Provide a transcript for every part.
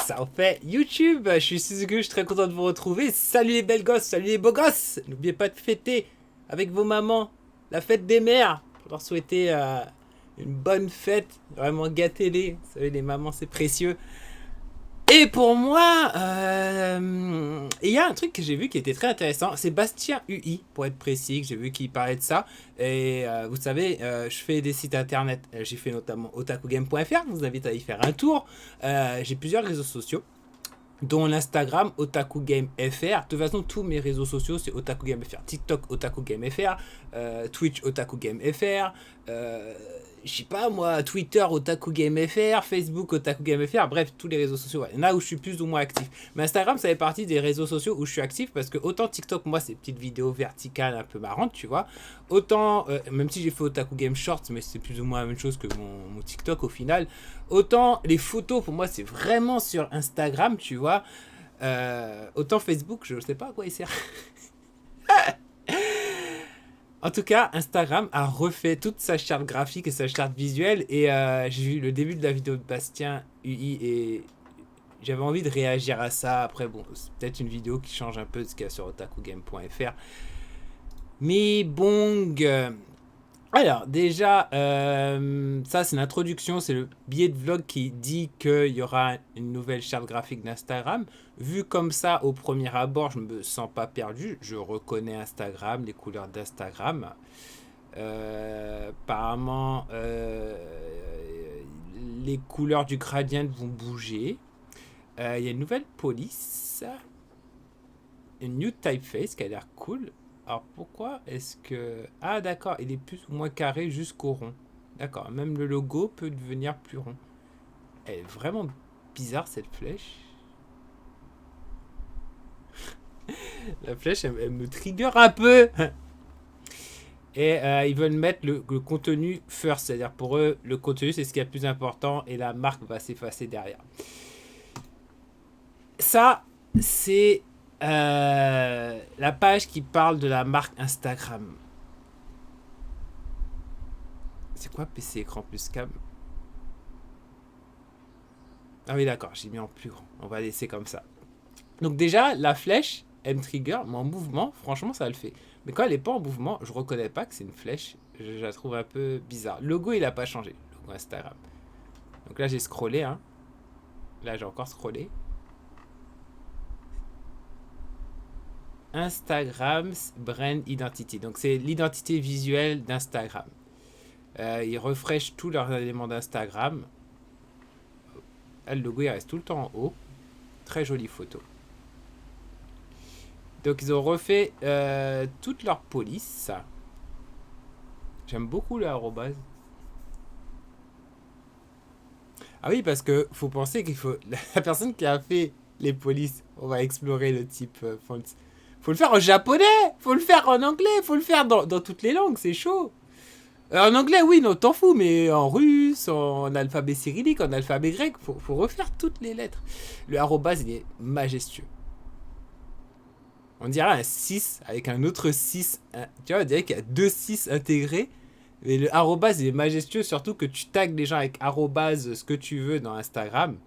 Ça en fait YouTube. Je suis Suzuki, je suis très content de vous retrouver. Salut les belles gosses, salut les beaux gosses. N'oubliez pas de fêter avec vos mamans la fête des mères. Pour leur souhaiter une bonne fête. Vraiment gâtez-les. Vous savez, les mamans, c'est précieux. Et pour moi, il y a un truc que j'ai vu qui était très intéressant. C'est Bastien UI, pour être précis, que j'ai vu qu'il parlait de ça. Et vous savez, je fais des sites internet. J'ai fait notamment otakugame.fr. Je vous invite à y faire un tour. J'ai plusieurs réseaux sociaux, dont l'Instagram OtakuGameFR. De toute façon, tous mes réseaux sociaux, c'est OtakuGameFR. TikTok OtakuGameFR, Twitch OtakuGameFR, je sais pas moi, Twitter OtakuGameFR, Facebook OtakuGameFR, bref, tous les réseaux sociaux. Ouais. Il y en a où je suis plus ou moins actif. Mais Instagram, ça fait partie des réseaux sociaux où je suis actif parce que autant TikTok, moi, c'est petites vidéos verticales un peu marrantes, tu vois. Autant, même si j'ai fait OtakuGame Shorts, mais c'est plus ou moins la même chose que mon TikTok au final. Autant les photos, pour moi, c'est vraiment sur Instagram, tu vois. Autant Facebook, je sais pas à quoi il sert. En tout cas, Instagram a refait toute sa charte graphique et sa charte visuelle. Et j'ai vu le début de la vidéo de Bastien UI et j'avais envie de réagir à ça. Après, bon, c'est peut-être une vidéo qui change un peu de ce qu'il y a sur otakugame.fr. Mais bon, alors déjà, ça c'est l'introduction, c'est le billet de vlog qui dit qu'il y aura une nouvelle charte graphique d'Instagram. Vu comme ça, au premier abord, je me sens pas perdu. Je reconnais Instagram, les couleurs d'Instagram. Apparemment, les couleurs du gradient vont bouger. Il y a une nouvelle police, une new typeface qui a l'air cool. Alors pourquoi est-ce que... Ah d'accord, il est plus ou moins carré jusqu'au rond. D'accord, même le logo peut devenir plus rond. Elle est vraiment bizarre cette flèche. La flèche, elle me trigger un peu. Et ils veulent mettre le contenu first. C'est-à-dire pour eux, le contenu c'est ce qui est le plus important et la marque va s'effacer derrière. Ça, c'est... la page qui parle de la marque Instagram. C'est quoi PC écran plus cam? Ah oui d'accord, j'ai mis en plus grand. On va laisser comme ça. Donc déjà, la flèche, elle me trigger, mais en mouvement, franchement ça le fait. Mais quand elle n'est pas en mouvement, je reconnais pas que c'est une flèche. Je la trouve un peu bizarre. Le logo il a pas changé, le logo Instagram. Donc là j'ai scrollé, hein. Là j'ai encore scrollé. Instagram Brand Identity. Donc c'est l'identité visuelle d'Instagram. Ils refreshent tous leurs éléments d'Instagram. Le logo il reste tout le temps en haut. Très jolie photo. Donc ils ont refait toute leur police. J'aime beaucoup le arrobase. Ah oui, parce que faut penser qu'il faut... La personne qui a fait les polices, on va explorer le type font. Faut le faire en japonais, faut le faire en anglais, faut le faire dans toutes les langues, c'est chaud. En anglais, oui, non, t'en fous, mais en russe, en alphabet cyrillique, en alphabet grec, faut refaire toutes les lettres. Le arrobase, il est majestueux. On dirait un 6 avec un autre 6. Tu vois, on dirait qu'il y a deux 6 intégrés. Mais le arrobase, il est majestueux, surtout que tu tags les gens avec arrobase ce que tu veux dans Instagram.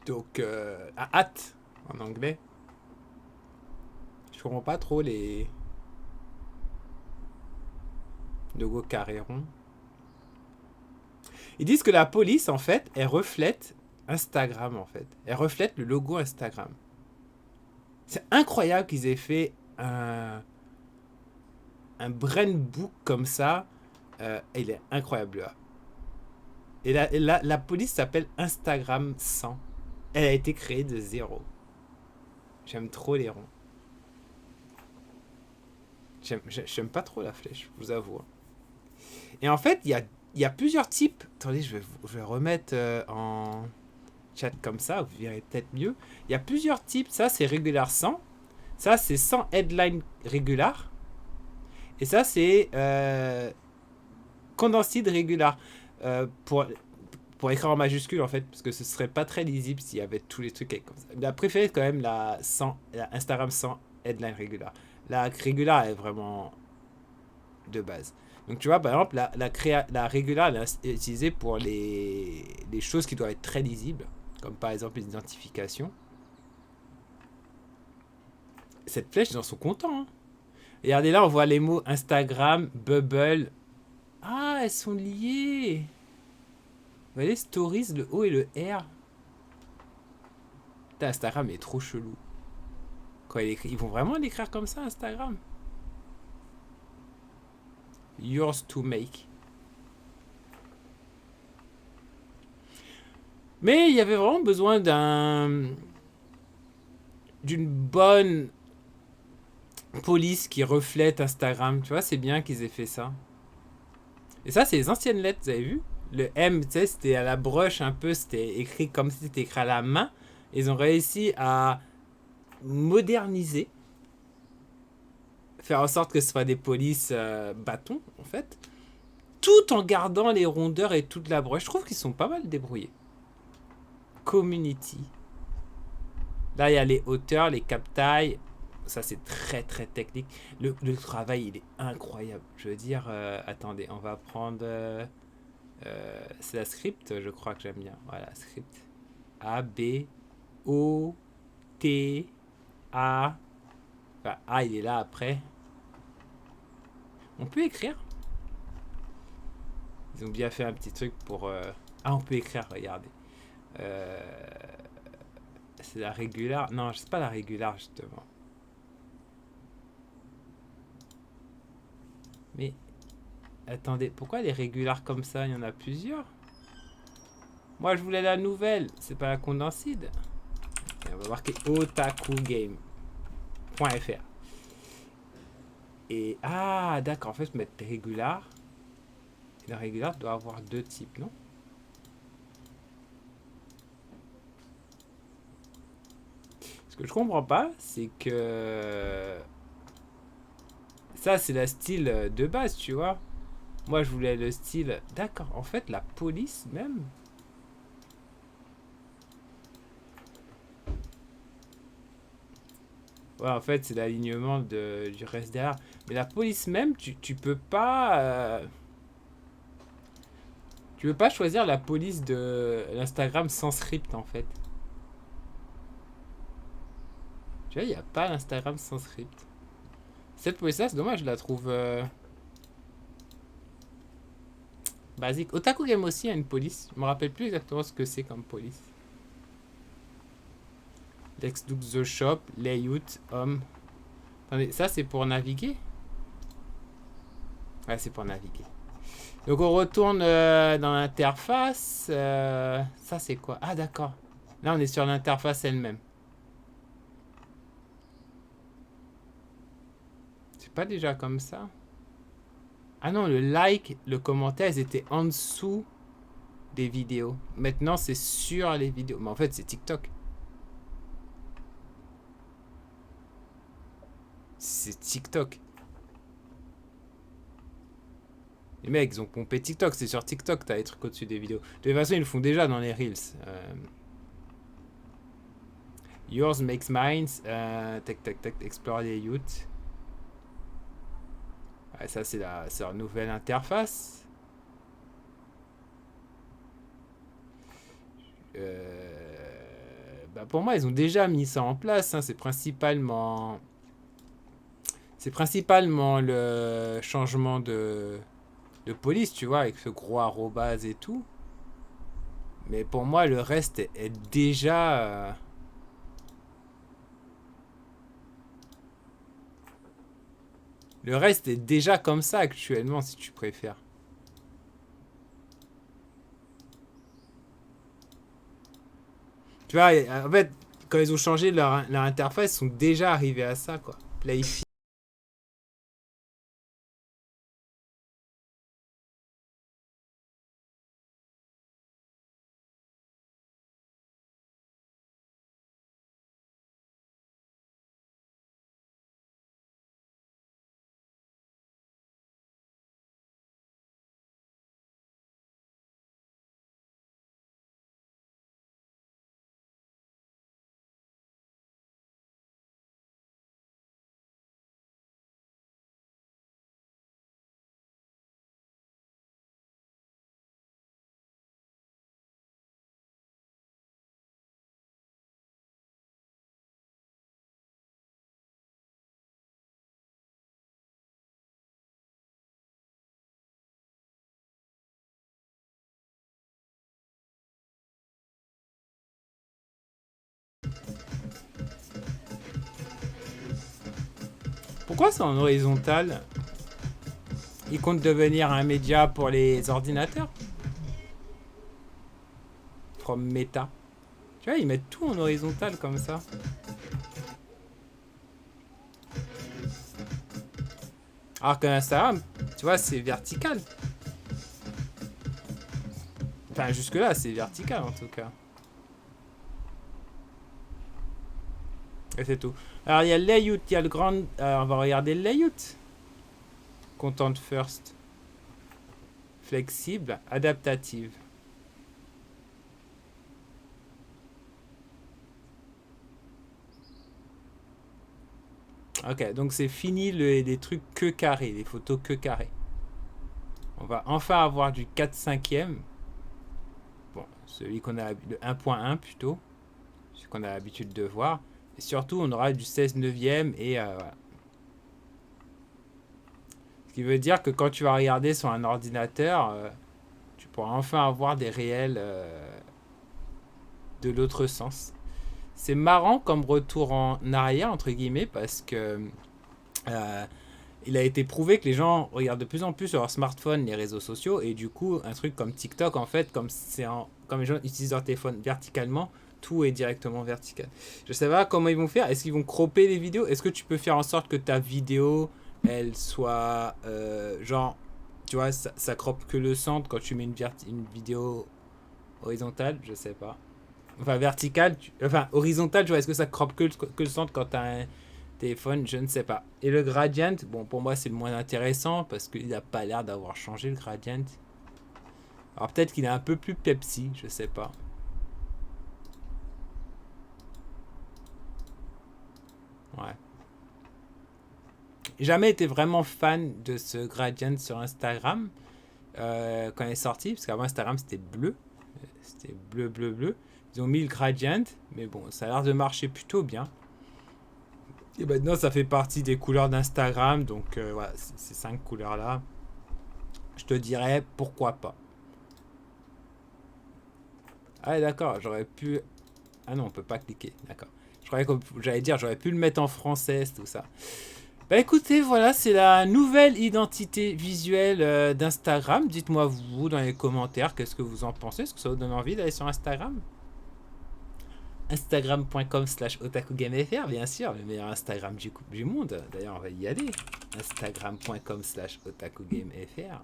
Donc, hâte en anglais. Je comprends pas trop les logos carrés ronds. Ils disent que la police, en fait, elle reflète Instagram, en fait. Elle reflète le logo Instagram. C'est incroyable qu'ils aient fait un brand book comme ça. Il est incroyable là. Et la police s'appelle Instagram 100. Elle a été créée de zéro. J'aime trop les ronds. J'aime pas trop la flèche, je vous avoue. Et en fait, il y a plusieurs types. Attendez, je vais remettre en chat comme ça, vous verrez peut-être mieux. Il y a plusieurs types. Ça, c'est Regular 100. Ça, c'est 100 headline Regular. Et ça, c'est Condensed Regular. Pour écrire en majuscule, en fait, parce que ce serait pas très lisible s'il y avait tous les trucs comme ça. La préférée, quand même, la Instagram 100 headline Regular. La Regular est vraiment de base. Donc tu vois, par exemple, la Regular elle est utilisée pour les choses qui doivent être très lisibles, comme par exemple les identifications. Cette flèche, ils en sont contents. Hein. Regardez là, on voit les mots Instagram, Bubble. Ah, elles sont liées. Vous voyez, Stories, le O et le R. Putain, Instagram est trop chelou. Quand ils vont vraiment l'écrire comme ça, Instagram. Yours to make. Mais il y avait vraiment besoin d'une bonne police qui reflète Instagram. Tu vois, c'est bien qu'ils aient fait ça. Et ça, c'est les anciennes lettres, vous avez vu? Le M, tu sais, c'était à la broche un peu, c'était écrit comme si c'était écrit à la main. Ils ont réussi à moderniser, faire en sorte que ce soit des polices bâtons, en fait, tout en gardant les rondeurs et toute la broche. Je trouve qu'ils sont pas mal débrouillés. Community. Là, il y a les hauteurs, les cap-tailles. Ça, c'est très, très technique. Le travail, il est incroyable. Je veux dire, attendez, on va prendre... c'est la script, je crois que j'aime bien. Voilà, script. A, B, O, T, A. Enfin, A, il est là après. On peut écrire. Ils ont bien fait un petit truc pour... Ah, on peut écrire, regardez. C'est la régular. Non, c'est pas la régular, justement. Mais, attendez, pourquoi les régulars comme ça? Il y en a plusieurs. Moi, je voulais la nouvelle. C'est pas la condenside. Et on va marquer otakugame.fr. Et, ah, d'accord. En fait, je vais mettre régular. Et le régular doit avoir deux types, non? Ce que je comprends pas, c'est que... Ça, c'est la style de base, tu vois. Moi, je voulais le style... D'accord, en fait, la police même... Ouais, en fait, c'est l'alignement du reste derrière. Mais la police même, tu peux pas... tu peux pas choisir la police de l'Instagram sans script, en fait. Tu vois, il n'y a pas l'Instagram sans script. Cette police-là, c'est dommage, je la trouve basique. Otaku Game aussi a une police. Je me rappelle plus exactement ce que c'est comme police. Let's do the shop, layout, home. Attendez, ça c'est pour naviguer? Ouais, c'est pour naviguer. Donc on retourne dans l'interface. Ça c'est quoi? Ah d'accord. Là on est sur l'interface elle-même. C'est pas déjà comme ça? Ah non, le like, le commentaire, ils étaient en dessous des vidéos. Maintenant c'est sur les vidéos. Mais en fait c'est TikTok. C'est TikTok. Les mecs, ils ont pompé TikTok. C'est sur TikTok, t'as les trucs au-dessus des vidéos. De toute façon, ils le font déjà dans les Reels. Yours makes mine. Tac, tac, tac. Explore les youths. Ouais, ça, c'est leur nouvelle interface. Bah pour moi, ils ont déjà mis ça en place. Hein. C'est principalement le changement de police, tu vois, avec ce gros arrobase et tout. Mais pour moi, le reste est déjà... le reste est déjà comme ça actuellement, si tu préfères. Tu vois, en fait, quand ils ont changé leur interface, ils sont déjà arrivés à ça, quoi. Play Pourquoi c'est en horizontal? Ils comptent devenir un média pour les ordinateurs? From Meta. Tu vois, ils mettent tout en horizontal comme ça. Alors que Instagram, tu vois, c'est vertical. Enfin, jusque-là, c'est vertical en tout cas. Et c'est tout. Alors, il y a le layout, il y a le grand... on va regarder le layout. Content first. Flexible, adaptative. Ok, donc c'est fini les trucs que carrés, les photos que carrées. On va enfin avoir du 4/5e. Bon, celui qu'on a, le 1.1 plutôt. Celui qu'on a l'habitude de voir. Et surtout, on aura du 16/9e et voilà. Ce qui veut dire que quand tu vas regarder sur un ordinateur, tu pourras enfin avoir des réels de l'autre sens. C'est marrant comme retour en arrière, entre guillemets, parce que il a été prouvé que les gens regardent de plus en plus sur leur smartphone les réseaux sociaux, et du coup, un truc comme TikTok, en fait, comme les gens utilisent leur téléphone verticalement, tout est directement vertical. Je sais pas comment ils vont faire. Est-ce qu'ils vont cropper les vidéos? Est-ce que tu peux faire en sorte que ta vidéo, elle soit genre, tu vois, ça croppe que le centre quand tu mets une vidéo horizontale? Je sais pas. Enfin, verticale, enfin, horizontale, tu vois, est-ce que ça croppe que le centre quand t'as un téléphone? Je ne sais pas. Et le gradient, bon, pour moi, c'est le moins intéressant parce qu'il n'a pas l'air d'avoir changé le gradient. Alors, peut-être qu'il est un peu plus Pepsi, je sais pas. Ouais. J'ai jamais été vraiment fan de ce gradient sur Instagram quand il est sorti, parce qu'avant Instagram c'était bleu. C'était bleu, bleu, bleu. Ils ont mis le gradient, mais bon, ça a l'air de marcher plutôt bien. Et maintenant, ça fait partie des couleurs d'Instagram, donc voilà, ces 5 couleurs-là, je te dirais pourquoi pas. Ah, d'accord, j'aurais pu. Ah non, on peut pas cliquer, d'accord. Je croyais que j'allais dire, j'aurais pu le mettre en français, tout ça. Bah écoutez, voilà, c'est la nouvelle identité visuelle d'Instagram. Dites-moi vous dans les commentaires qu'est-ce que vous en pensez. Est-ce que ça vous donne envie d'aller sur Instagram? Instagram.com/otakugamefr, bien sûr, le meilleur Instagram du monde. D'ailleurs, on va y aller. Instagram.com/otakugamefr.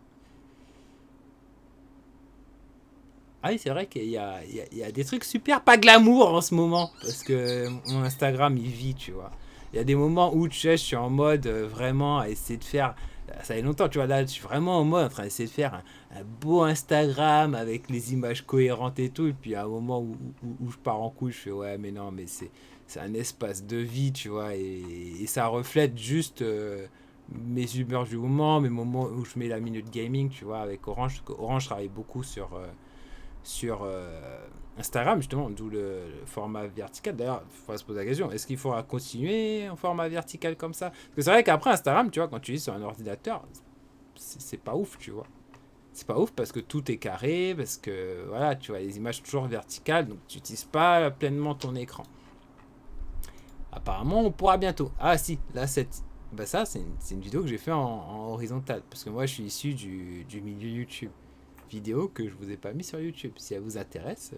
Ah oui, c'est vrai qu'il y a des trucs super pas glamour en ce moment. Parce que mon Instagram, il vit, tu vois. Il y a des moments où, tu sais, je suis en mode vraiment à essayer de faire... Ça fait longtemps, tu vois, là, je suis vraiment en mode en train d'essayer de faire un beau Instagram avec les images cohérentes et tout. Et puis, à un moment où je pars en couille, je fais, ouais, mais non, mais c'est un espace de vie, tu vois. Et ça reflète juste mes humeurs du moment, mes moments où je mets la minute gaming, tu vois, avec Orange. Parce que Orange travaille beaucoup sur Instagram, justement, d'où le format vertical. D'ailleurs, il faudra se poser la question, est-ce qu'il faudra continuer en format vertical comme ça? Parce que c'est vrai qu'après Instagram, tu vois, quand tu lis sur un ordinateur, c'est pas ouf, tu vois. C'est pas ouf parce que tout est carré, parce que, voilà, tu vois, les images sont toujours verticales, donc tu n'utilises pas pleinement ton écran. Apparemment, on pourra bientôt. Ah si, là, bah ça, c'est une vidéo que j'ai fait en horizontal, parce que moi, je suis issu du milieu YouTube. Vidéo que je vous ai pas mis sur YouTube. Si elle vous intéresse,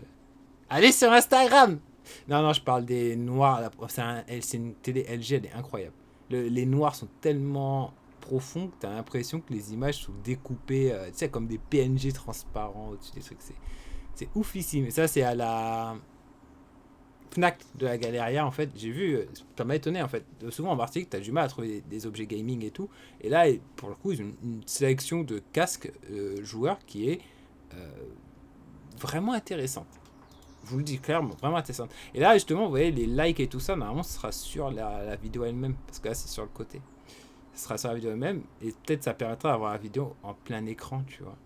allez sur Instagram. Non, non, je parle des noirs. C'est une télé LG, elle est incroyable. Les noirs sont tellement profonds que tu as l'impression que les images sont découpées, tu sais, comme des PNG transparents au-dessus des trucs. C'est oufissime. Et ça, c'est à la Fnac de la Galeria, en fait. J'ai vu, ça m'a étonné, en fait. Souvent en Martinique, tu as du mal à trouver des objets gaming et tout. Et là, pour le coup, ils ont une sélection de casques joueurs qui est euh, vraiment intéressante. Je vous le dis clairement, vraiment intéressante. Et là, justement, vous voyez, les likes et tout ça, normalement, ce sera sur la vidéo elle-même. Parce que là, c'est sur le côté. Ce sera sur la vidéo elle-même. Et peut-être ça permettra d'avoir la vidéo en plein écran, tu vois.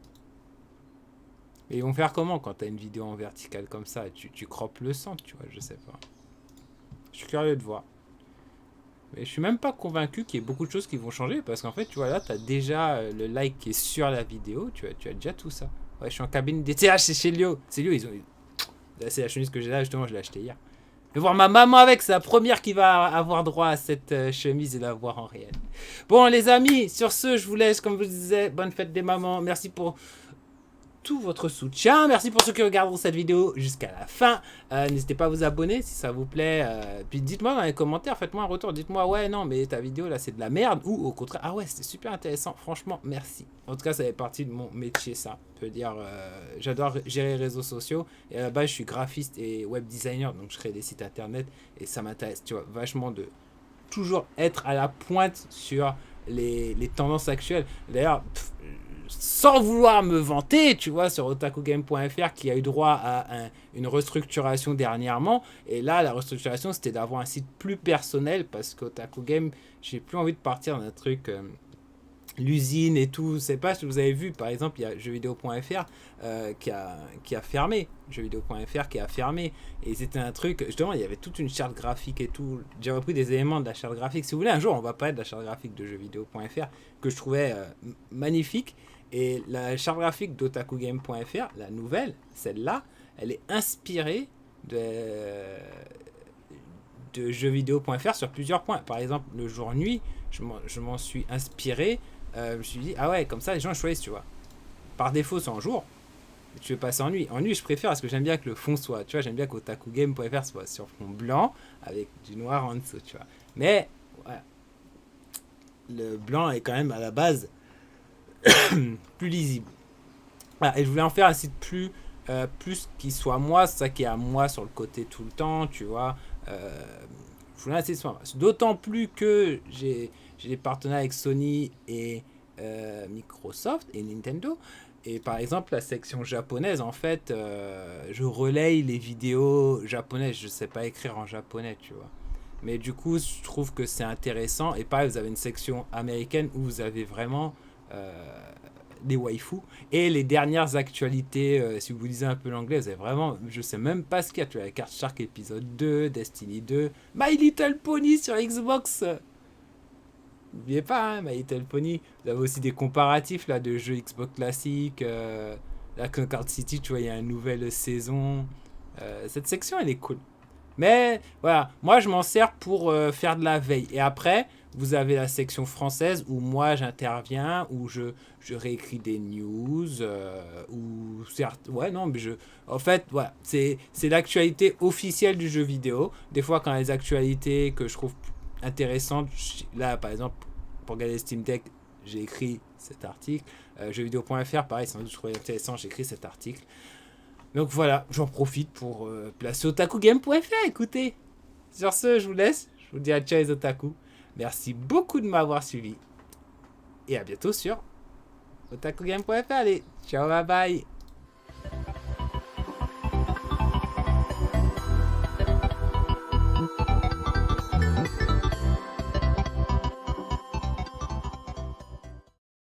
Et ils vont faire comment quand t'as une vidéo en verticale comme ça? Tu croppes le centre, tu vois, je sais pas. Je suis curieux de voir. Mais je suis même pas convaincu qu'il y ait beaucoup de choses qui vont changer. Parce qu'en fait, tu vois, là, t'as déjà le like qui est sur la vidéo. Tu as déjà tout ça. Ouais, je suis en cabine DTH, c'est chez Lio. C'est Lio, ils ont... C'est la chemise que j'ai là, justement, je l'ai acheté hier. Je vais voir ma maman avec, c'est la première qui va avoir droit à cette chemise et la voir en réel. Bon, les amis, sur ce, je vous laisse, comme je vous disais, bonne fête des mamans. Merci pour tout votre soutien. Merci pour ceux qui regarderont cette vidéo jusqu'à la fin. N'hésitez pas à vous abonner si ça vous plaît. Puis dites-moi dans les commentaires, faites-moi un retour. Dites-moi, ouais, non, mais ta vidéo là, c'est de la merde. Ou au contraire, ah ouais, c'était super intéressant. Franchement, merci. En tout cas, ça fait partie de mon métier, ça. Je peux dire, j'adore gérer les réseaux sociaux. Et à la base, je suis graphiste et web designer. Donc, je crée des sites internet. Et ça m'intéresse, tu vois, vachement de toujours être à la pointe sur les tendances actuelles. D'ailleurs, sans vouloir me vanter, tu vois, sur otakugame.fr qui a eu droit à une restructuration dernièrement. Et là, la restructuration, c'était d'avoir un site plus personnel parce qu'Otakugame, j'ai plus envie de partir d'un truc... l'usine et tout, je sais pas si vous avez vu, par exemple, il y a jeuxvideo.fr qui a fermé. Jeuxvideo.fr qui a fermé. Et c'était un truc, justement, il y avait toute une charte graphique et tout. J'ai repris des éléments de la charte graphique. Si vous voulez, un jour, on va parler de la charte graphique de jeuxvideo.fr que je trouvais magnifique. Et la charte graphique d'otakugame.fr, la nouvelle, celle-là, elle est inspirée de jeuxvideo.fr sur plusieurs points. Par exemple, le jour-nuit, je m'en suis inspiré. Je me suis dit, ah ouais, comme ça, les gens choisissent, tu vois. Par défaut, c'est en jour. Tu veux passer en nuit. En nuit, je préfère parce que j'aime bien que le fond soit, tu vois, j'aime bien qu'otakugame.fr soit sur fond blanc avec du noir en dessous, tu vois. Mais, voilà. Le blanc est quand même à la base plus lisible. Voilà, et je voulais en faire un site plus qui soit moi, c'est ça qui est à moi sur le côté tout le temps, tu vois. Je voulais un site soit moi. D'autant plus que j'ai des partenaires avec Sony et Microsoft et Nintendo. Et par exemple, la section japonaise, en fait, je relaye les vidéos japonaises. Je ne sais pas écrire en japonais, tu vois. Mais du coup, je trouve que c'est intéressant. Et pareil, vous avez une section américaine où vous avez vraiment des waifus. Et les dernières actualités, si vous lisez un peu l'anglais, vous avez vraiment... Je sais même pas ce qu'il y a. Tu as la carte Shark épisode 2, Destiny 2, My Little Pony sur Xbox. N'oubliez pas, hein, My Little Pony. Vous avez aussi des comparatifs là, de jeux Xbox classiques. La Concord City, tu vois, il y a une nouvelle saison. Cette section, elle est cool. Mais voilà, moi je m'en sers pour faire de la veille. Et après, vous avez la section française où moi j'interviens, où je réécris des news, ou certes, ouais, non, mais en fait, voilà, c'est l'actualité officielle du jeu vidéo. Des fois, quand les actualités que je trouve intéressantes, là par exemple, pour regarder Steam Deck, j'ai écrit cet article. Jeuxvideo.fr, pareil, sans doute je trouvais intéressant, j'ai écrit cet article. Donc voilà, j'en profite pour placer otakugame.fr, écoutez. Sur ce, je vous laisse. Je vous dis à ciao les otaku. Merci beaucoup de m'avoir suivi. Et à bientôt sur otakugame.fr. Allez, ciao, bye bye.